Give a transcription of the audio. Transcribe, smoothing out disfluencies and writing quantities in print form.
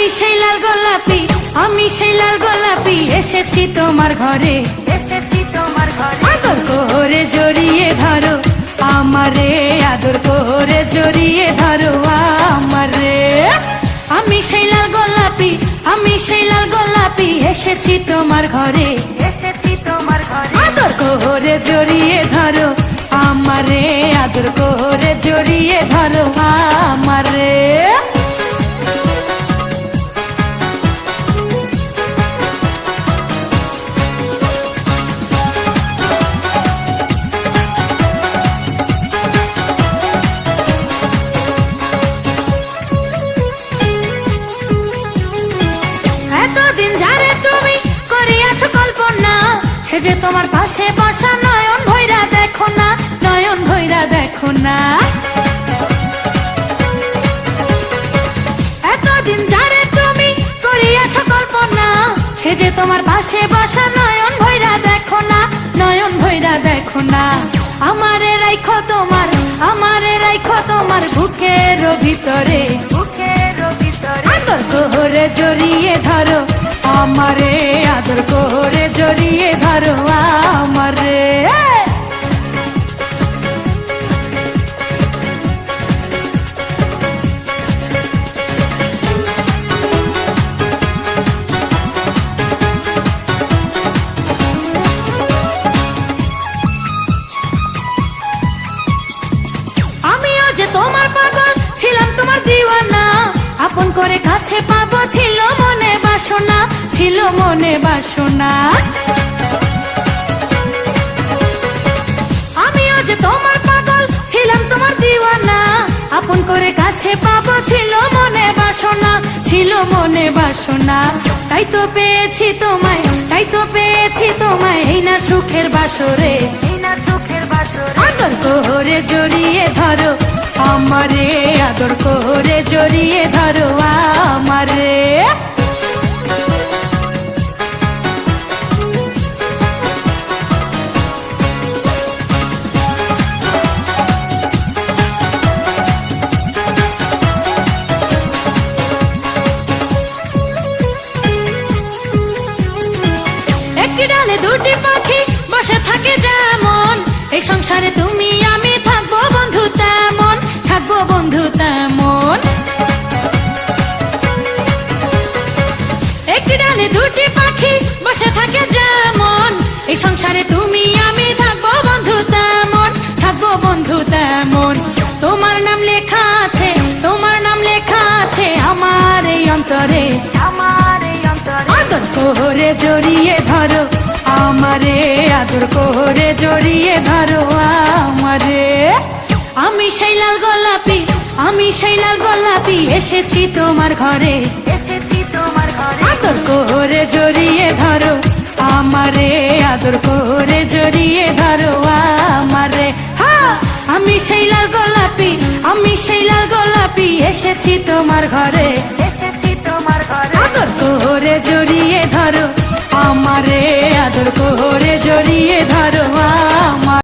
আমি সেই লাল গোলাপি, আমি সেই লাল গোলাপি, এসেছি তোমার ঘরে, এসেছি তোমার ঘরে। আদর করে জড়িয়ে ধরো আমারে, আদর করে জড়িয়ে ধরো আমারে। আমি সেই লাল গোলাপি, আমি সেই লাল গোলাপি, এসেছি তোমার ঘরে, এসেছি তোমার ঘরে। আদর করে জড়িয়ে ধরো আমারে, আদর করে জড়িয়ে ধরো আমারে। এতদিন যারে তুমি করিয়াছো কল্পনা, সে যে তোমার পাশে বসা, নয়ন ভৈরা দেখো না, নয়ন ভৈরা দেখো না। এতদিন যারে তুমি করিয়াছো কল্পনা, সে যে তোমার পাশে বসা, নয়ন ভৈরা দেখো না, নয়ন ভৈরা দেখো না। আমারে রাইখো তোমার, আমারে রাইখো তোমার বুকের ভিতরে, বুকের ভিতরে। আদর করে জড়িয়ে ধরো আমারে, আদর করে জড়িয়ে ধরো আমারে। আমিও যে তোমার পাগল ছিলাম, তোমার দিওয়ানা, আপন করে কাছে পাবো ছিল মনে বাসনা, ছিল মনে বাসনা। আমিও যে তোমার পাগল ছিলাম, তোমার দিওয়ানা, আপন করে কাছে পাবো ছিল মনে বাসনা, ছিল মনে বাসনা। তাই তো পেয়েছি তোমায়, তাই তো পেয়েছি তোমায়, এই না সুখের বাসরে, এই না সুখের বাসরে। আদর করে জড়িয়ে ধরো আমারে, আদর করে জড়িয়ে ধরো আমারে। একটি ডালে দুটি পাখি বসে থাকে যেমন, এই সংসারে তুমি আমি থাকবো বন্ধু তেমন, থাকবো বন্ধু তেমন। একটি ডালে দুটি পাখি বসে থাকে যেমন, এই সংসারে তুমি আমি থাকবো বন্ধু তেমন, থাকবো বন্ধু তেমন। তোমার নাম লেখা আছে, তোমার নাম লেখা আছে আমার এই অন্তরে, আমার এই অন্তরে। আদর করে জড়িয়ে ধরো আমারে, আদর করে জড়িয়ে ধরো আমারে। আমি সেই লাল গোলাপি, আমি সেই লাল গোলাপি, এসেছি তোমার ঘরে, এসেছি তোমার ঘরে। আদর করে জড়িয়ে ধরো আমারে, আদর করে জড়িয়ে ধরো আমারে। হ্যাঁ, আমি সেই লাল গোলাপি, আমি সেই লাল গোলাপি, এসেছি তোমার ঘরে, এসেছি তোমার ঘরে। আদর করে জড়িয়ে ধরো আমারে, আদর করে জড়িয়ে ধরো।